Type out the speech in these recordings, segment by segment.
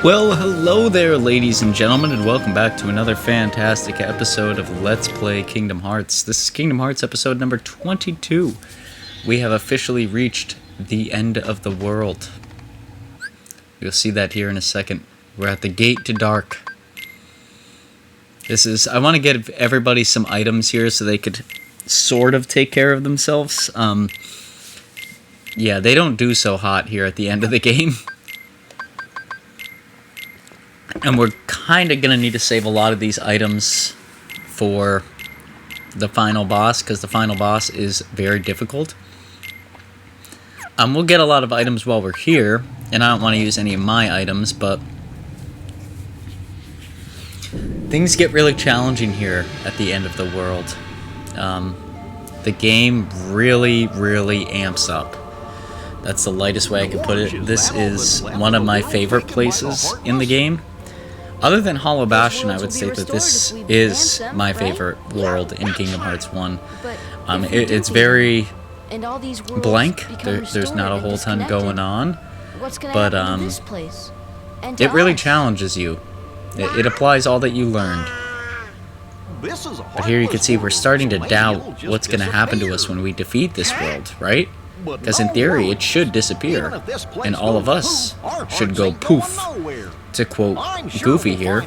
Well, hello there, ladies and gentlemen, and welcome back to another fantastic episode of Let's Play Kingdom Hearts. This is Kingdom Hearts episode number 22. We have officially reached the end of the world. You'll see that here in a second. We're at the gate to dark. I want to give everybody some items here so they could sort of take care of themselves. Yeah, they don't do so hot here at the end of the game. And we're kind of going to need to save a lot of these items for the final boss, because the final boss is very difficult. We'll get a lot of items while we're here, and I don't want to use any of my items, but things get really challenging here at the end of the world. The game really amps up. That's the lightest way I can put it. This is one of my favorite places in the game. Other than Hollow Bastion, I would say that this is my favorite world in Kingdom Hearts 1. It's very blank. There's not a whole ton going on, but it really challenges you. It applies all that you learned. But here you can see we're starting to doubt what's going to happen to us when we defeat this world, right? Because in theory, it should disappear, and all of us should go poof, to quote Goofy here,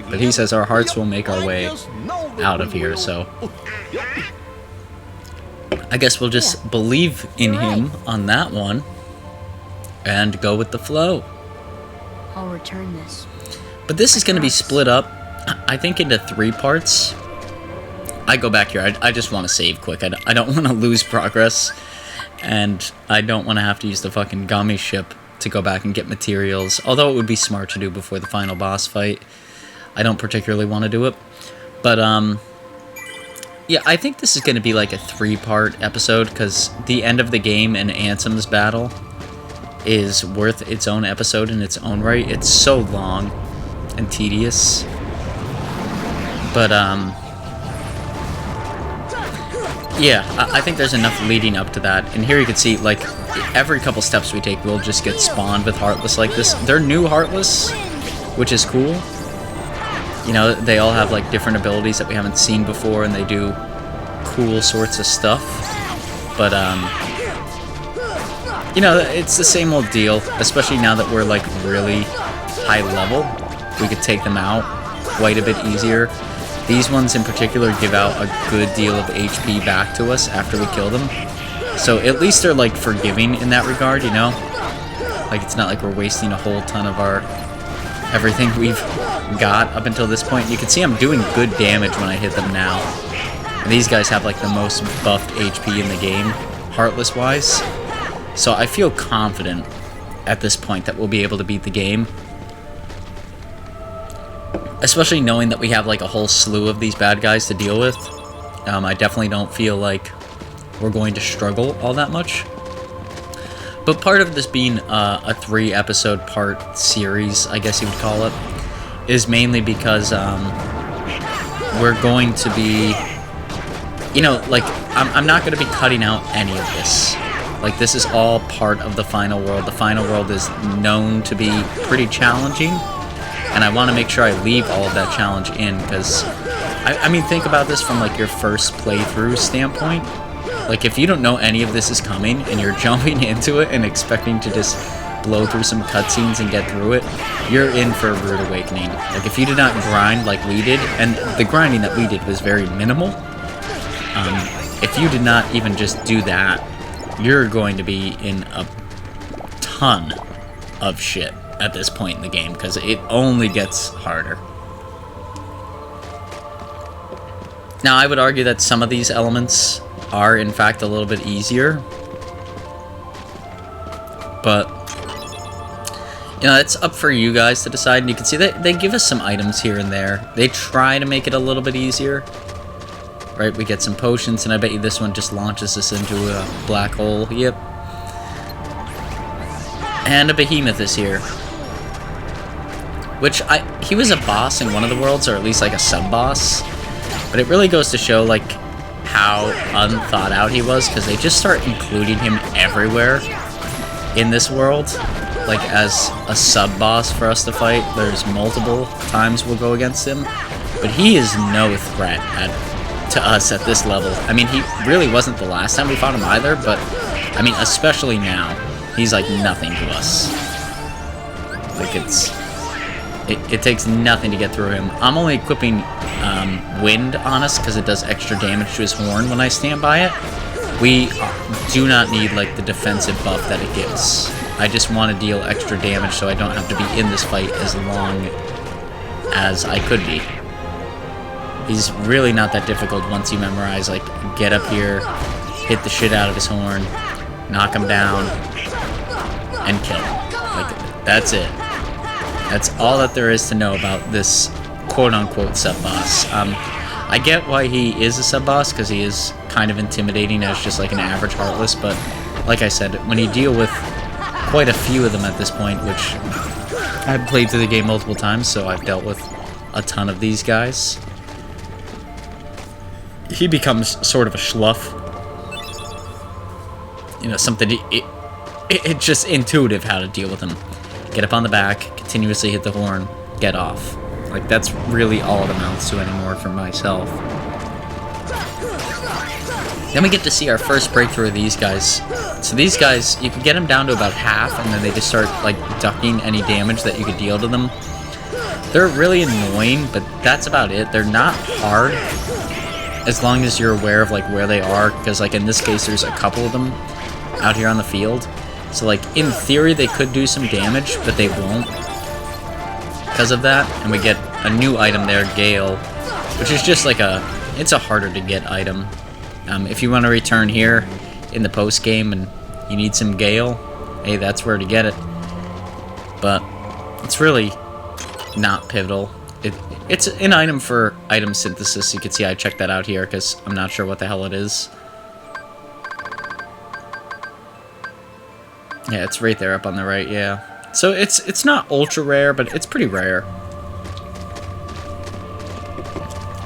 but he says our hearts will make our way out of here, so I guess we'll just believe in him on that one, and go with the flow. I'll return this. But this is going to be split up, I think, into 3 parts. I go back here, I just want to save quick, I don't want to lose progress. And I don't want to have to use the fucking gummy ship to go back and get materials. Although it would be smart to do before the final boss fight. I don't particularly want to do it. But, yeah, I think this is going to be like a 3-part episode. Because the end of the game and Ansem's battle is worth its own episode in its own right. It's so long and tedious. But, yeah, I think there's enough leading up to that. And here you can see, like, every couple steps we take, we'll just get spawned with Heartless like this. They're new Heartless, which is cool. You know, they all have, like, different abilities that we haven't seen before, and they do cool sorts of stuff. But, you know, it's the same old deal, especially now that we're, like, really high level. We could take them out quite a bit easier. These ones in particular give out a good deal of HP back to us after we kill them. So at least they're like forgiving in that regard, you know? Like it's not like we're wasting a whole ton of our everything we've got up until this point. You can see I'm doing good damage when I hit them now. And these guys have like the most buffed HP in the game, Heartless wise. So I feel confident at this point that we'll be able to beat the game. Especially knowing that we have like a whole slew of these bad guys to deal with. I definitely don't feel like we're going to struggle all that much. But part of this being a 3-episode part series, I guess you would call it, is mainly because we're going to be, you know, like, I'm not going to be cutting out any of this. Like, this is all part of the final world. The final world is known to be pretty challenging. And I want to make sure I leave all of that challenge in, because, I mean, think about this from, like, your first playthrough standpoint. Like, if you don't know any of this is coming, and you're jumping into it and expecting to just blow through some cutscenes and get through it, you're in for a rude awakening. Like, if you did not grind like we did, and the grinding that we did was very minimal, if you did not even just do that, you're going to be in a ton of shit at this point in the game, because it only gets harder. Now, I would argue that some of these elements are, in fact, a little bit easier. But, you know, it's up for you guys to decide. And you can see that they give us some items here and there. They try to make it a little bit easier. Right, we get some potions, and I bet you this one just launches us into a black hole. Yep. And a Behemoth is here. Which, he was a boss in one of the worlds, or at least like a sub-boss. But it really goes to show, like, how unthought out he was, because they just start including him everywhere in this world. like, as a sub-boss for us to fight. There's multiple times we'll go against him. But he is no threat to us at this level. I mean, he really wasn't the last time we fought him either, but, I mean, especially now, he's like nothing to us. Like, it takes nothing to get through him. I'm only equipping Wind on us because it does extra damage to his horn when I stand by it. We do not need, like, the defensive buff that it gives. I just want to deal extra damage so I don't have to be in this fight as long as I could be. He's really not that difficult once you memorize, like, get up here, hit the shit out of his horn, knock him down, and kill him. Like, that's it. That's all that there is to know about this quote-unquote sub-boss. I get why he is a sub-boss, because he is kind of intimidating as just like an average Heartless, but like I said, when you deal with quite a few of them at this point, which I've played through the game multiple times, so I've dealt with a ton of these guys, he becomes sort of a schluff. You know, something, it's just intuitive how to deal with him. Get up on the back, continuously hit the horn, get off. Like, that's really all it amounts to anymore for myself. Then we get to see our first breakthrough of these guys. So these guys, you can get them down to about half, and then they just start, like, ducking any damage that you could deal to them. They're really annoying, but that's about it. They're not hard, as long as you're aware of, like, where they are, because, like, in this case, there's a couple of them out here on the field. So, like, in theory, they could do some damage, but they won't because of that. And we get a new item there, Gale, which is just like it's a harder to get item. If you want to return here in the post game and you need some Gale, hey, that's where to get it. But it's really not pivotal. It's an item for item synthesis. You can see I checked that out here because I'm not sure what the hell it is. Yeah, it's right there up on the right, yeah. So it's not ultra rare, but it's pretty rare.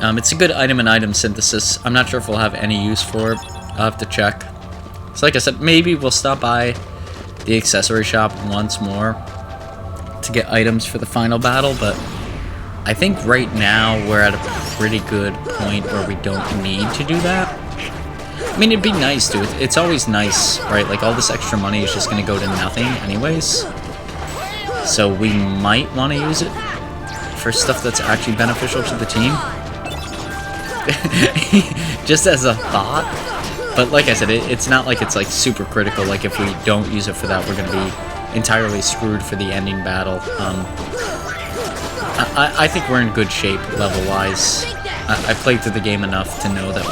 It's a good item in item synthesis. I'm not sure if we'll have any use for it. I'll have to check. So like I said, maybe we'll stop by the accessory shop once more to get items for the final battle, but I think right now we're at a pretty good point where we don't need to do that. I mean, it'd be nice to. It's always nice, right? Like, all this extra money is just going to go to nothing anyways. So we might want to use it for stuff that's actually beneficial to the team. Just as a thought. But like I said, it's not like it's, like, super critical. Like, if we don't use it for that, we're going to be entirely screwed for the ending battle. I think we're in good shape level-wise. I played through the game enough to know that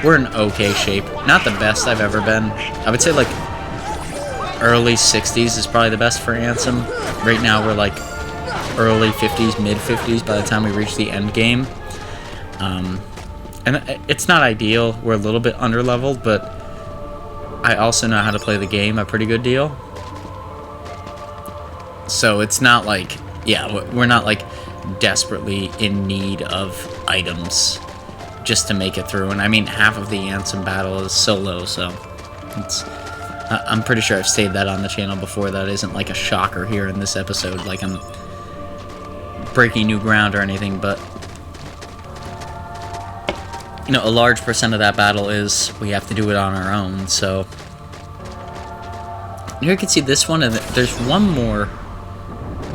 we're in okay shape. Not the best I've ever been. I would say, like, early 60s is probably the best for Ansem. Right now we're, like, early 50s, mid 50s by the time we reach the end game. And it's not ideal. We're a little bit under-leveled, but I also know how to play the game a pretty good deal. So it's not like, yeah, we're not, like, desperately in need of items just to make it through. And I mean, half of the Ansem battle is solo, so I'm pretty sure I've saved that on the channel before. That isn't like a shocker here in this episode, like I'm breaking new ground or anything, but you know, a large percent of that battle is we have to do it on our own. So here you can see this one, and there's one more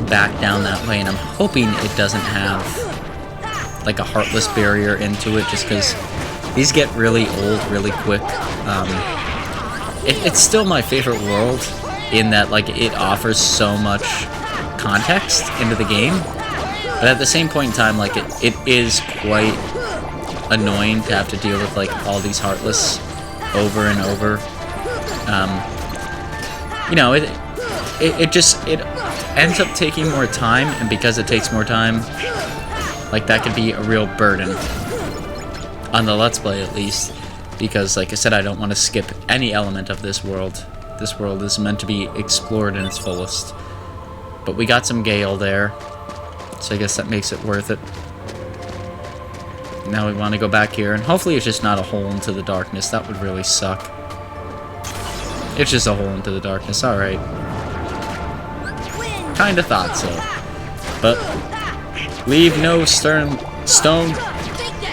back down that way, and I'm hoping it doesn't have like a Heartless barrier into it, just because these get really old really quick. It's still my favorite world in that, like, it offers so much context into the game, but at the same point in time, like, it is quite annoying to have to deal with, like, all these Heartless over and over. You know, it ends up taking more time, and because it takes more time, like, that could be a real burden on the Let's Play, at least, because, like I said, I don't want to skip any element of this world. This world is meant to be explored in its fullest. But we got some Gale there, so I guess that makes it worth it. Now we want to go back here, and hopefully it's just not a hole into the darkness. That would really suck. It's just a hole into the darkness, alright. Kinda thought so. But leave no stone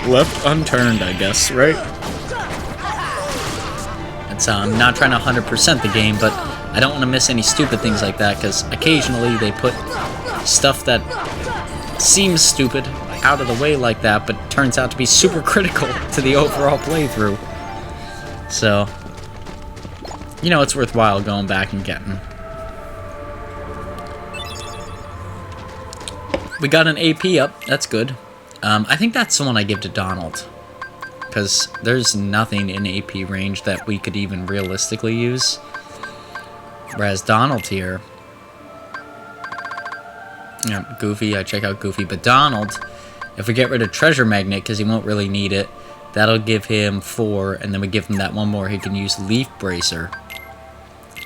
left unturned, I guess, right? It's not trying to 100% the game, but I don't want to miss any stupid things like that, because occasionally they put stuff that seems stupid out of the way like that, but turns out to be super critical to the overall playthrough. So, you know, it's worthwhile going back and getting. We got an AP up, that's good. I think that's the one I give to Donald, because there's nothing in AP range that we could even realistically use. Whereas Donald here, yeah, Goofy, I check out Goofy, but Donald, if we get rid of Treasure Magnet, because he won't really need it, that'll give him 4, and then we give him that one more, he can use Leaf Bracer,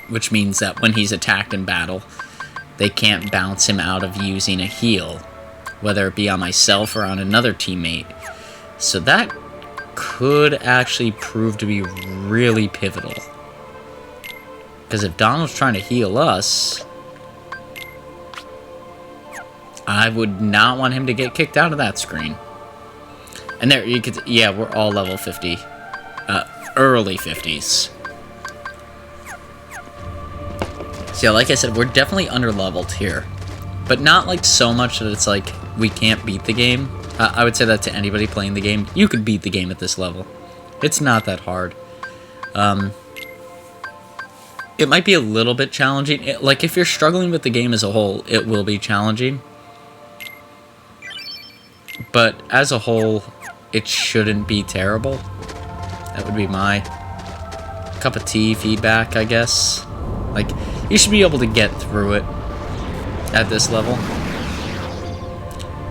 which means that when he's attacked in battle, they can't bounce him out of using a heal, whether it be on myself or on another teammate. So that could actually prove to be really pivotal. Because if Donald's trying to heal us, I would not want him to get kicked out of that screen. And there, you could, yeah, we're all level 50. Early 50s. So yeah, like I said, we're definitely under-leveled here. But not like so much that it's like we can't beat the game. I would say that to anybody playing the game. You could beat the game at this level. It's not that hard. It might be a little bit challenging. Like, if you're struggling with the game as a whole, it will be challenging. But as a whole, it shouldn't be terrible. That would be my cup of tea feedback, I guess. Like, you should be able to get through it at this level.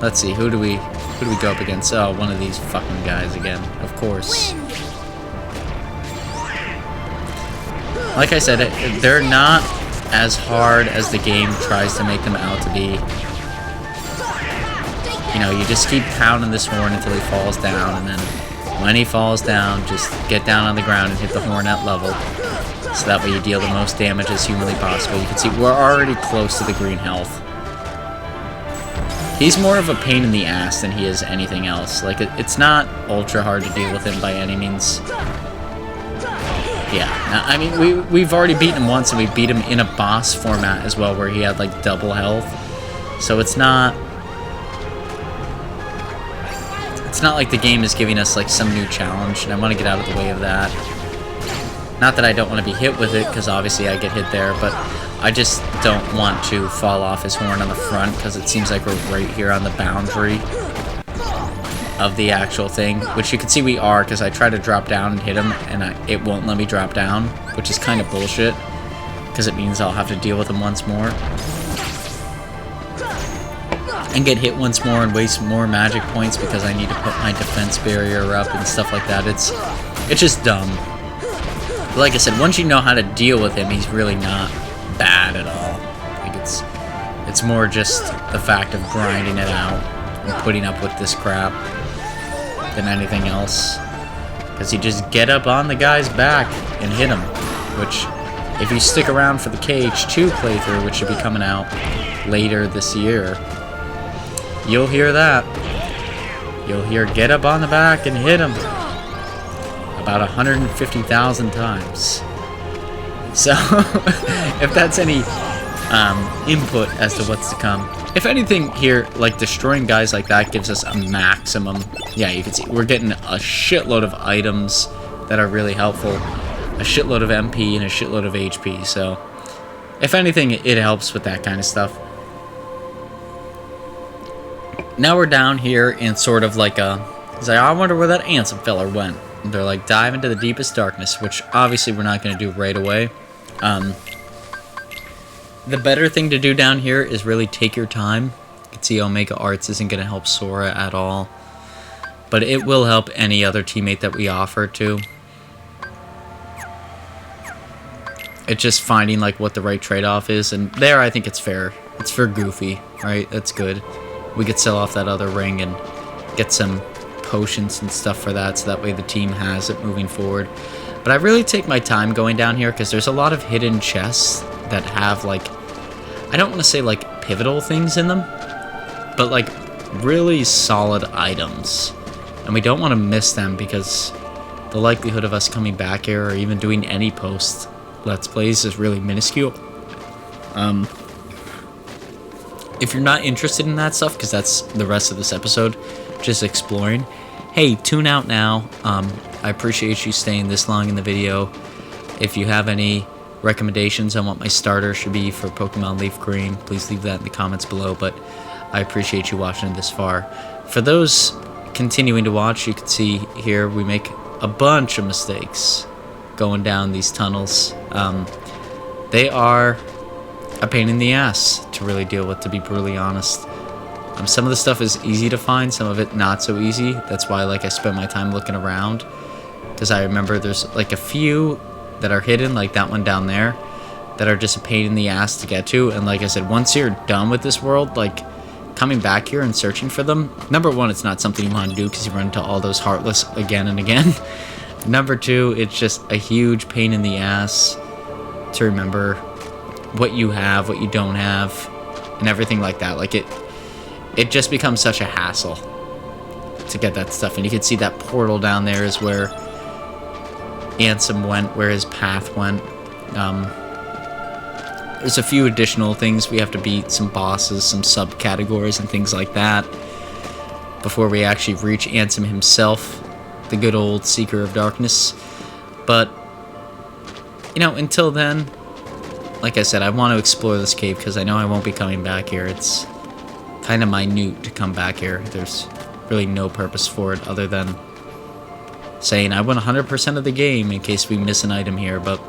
Let's see, who do we go up against? Oh, one of these fucking guys again, of course. Like I said, they're not as hard as the game tries to make them out to be. You know, you just keep pounding this horn until he falls down, and then when he falls down, just get down on the ground and hit the horn at level. So that way you deal the most damage as humanly possible. You can see we're already close to the green health. He's more of a pain in the ass than he is anything else. Like, it's not ultra hard to deal with him by any means. Yeah, I mean, we've already beaten him once, and we beat him in a boss format as well, where he had, like, double health. So it's not like the game is giving us, like, some new challenge, and I want to get out of the way of that. Not that I don't want to be hit with it, because obviously I get hit there, but I just don't want to fall off his horn on the front, because it seems like we're right here on the boundary of the actual thing, which you can see we are, because I try to drop down and hit him, and it won't let me drop down, which is kind of bullshit, because it means I'll have to deal with him once more. And get hit once more and waste more magic points because I need to put my defense barrier up and stuff like that. It's just dumb. But like I said, once you know how to deal with him, he's really not bad at all. Like, it's more just the fact of grinding it out and putting up with this crap than anything else. Because you just get up on the guy's back and hit him. Which, if you stick around for the KH2 playthrough, which should be coming out later this year, you'll hear that. You'll hear get up on the back and hit him about 150,000 times. So, if that's any input as to what's to come. If anything here, like, destroying guys like that gives us a maximum. Yeah, you can see we're getting a shitload of items that are really helpful. A shitload of MP and a shitload of HP. So, if anything, it helps with that kind of stuff. Now we're down here in sort of like a... It's like, I wonder where that Ansem feller went. And they're like, dive into the deepest darkness, which obviously we're not going to do right away. The better thing to do down here is really take your time. You can see Omega Arts isn't going to help Sora at all. But it will help any other teammate that we offer to. It's just finding like what the right trade-off is. And there I think it's fair. It's for Goofy, right? That's good. We could sell off that other ring and get some potions and stuff for that, so that way the team has it moving forward. But I really take my time going down here because there's a lot of hidden chests that have, like, I don't want to say like pivotal things in them, but like really solid items. And we don't want to miss them because the likelihood of us coming back here or even doing any post Let's Plays is really minuscule. If you're not interested in that stuff, because that's the rest of this episode, just exploring, hey, tune out now. I appreciate you staying this long in the video. If you have any recommendations on what my starter should be for Pokemon Leaf Green, please leave that in the comments below, but I appreciate you watching this far. For those continuing to watch, you can see here we make a bunch of mistakes going down these tunnels. They are a pain in the ass to really deal with, to be brutally honest. Some of the stuff is easy to find, some of it not so easy. That's why I spend my time looking around, because I remember there's like a few that are hidden, like that one down there, that are just a pain in the ass to get to. And like I said, once you're done with this world, like coming back here and searching for them, number one, it's not something you want to do because you run into all those Heartless again and again. Number two, it's just a huge pain in the ass to remember what you have, what you don't have, and everything like that. Like it just becomes such a hassle to get that stuff. And you can see that portal down there is where Ansem went, where his path went. There's a few additional things we have to beat, some bosses, some subcategories and things like that, before we actually reach Ansem himself, the good old Seeker of Darkness. But, you know, until then, like I said, I want to explore this cave because I know I won't be coming back here. It's kind of minute to come back here. There's really no purpose for it other than saying I won 100% of the game in case we miss an item here, but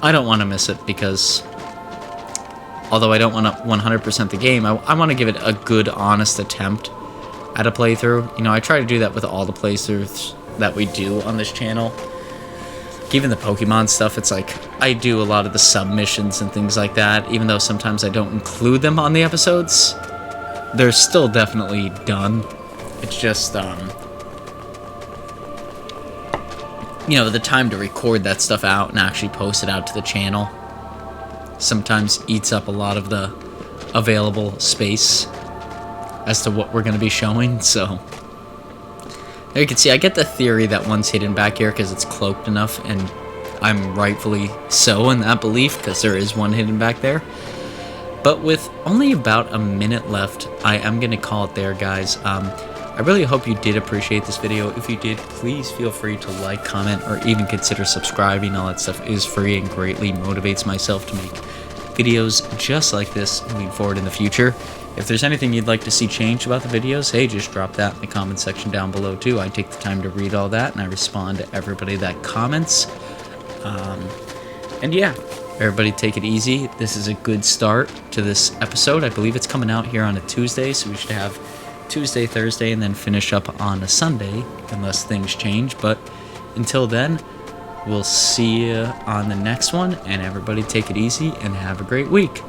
I don't want to miss it because although I don't want to 100% the game, I want to give it a good, honest attempt at a playthrough. You know, I try to do that with all the playthroughs that we do on this channel. Even the Pokemon stuff, it's like I do a lot of the submissions and things like that, even though sometimes I don't include them on the episodes. They're still definitely done. It's just, you know, the time to record that stuff out and actually post it out to the channel sometimes eats up a lot of the available space as to what we're going to be showing. So there you can see, I get the theory that one's hidden back here because it's cloaked enough, and I'm rightfully so in that belief because there is one hidden back there. But with only about a minute left, I am going to call it there, guys. I really hope you did appreciate this video. If you did, please feel free to like, comment, or even consider subscribing. All that stuff is free and greatly motivates myself to make videos just like this moving forward in the future. If there's anything you'd like to see changed about the videos, hey, just drop that in the comment section down below too. I take the time to read all that, and I respond to everybody that comments. And yeah, everybody take it easy. This is a good start to this episode. I believe it's coming out here on a Tuesday, so we should have Tuesday, Thursday, and then finish up on a Sunday, unless things change. But until then, we'll see you on the next one, and everybody take it easy and have a great week.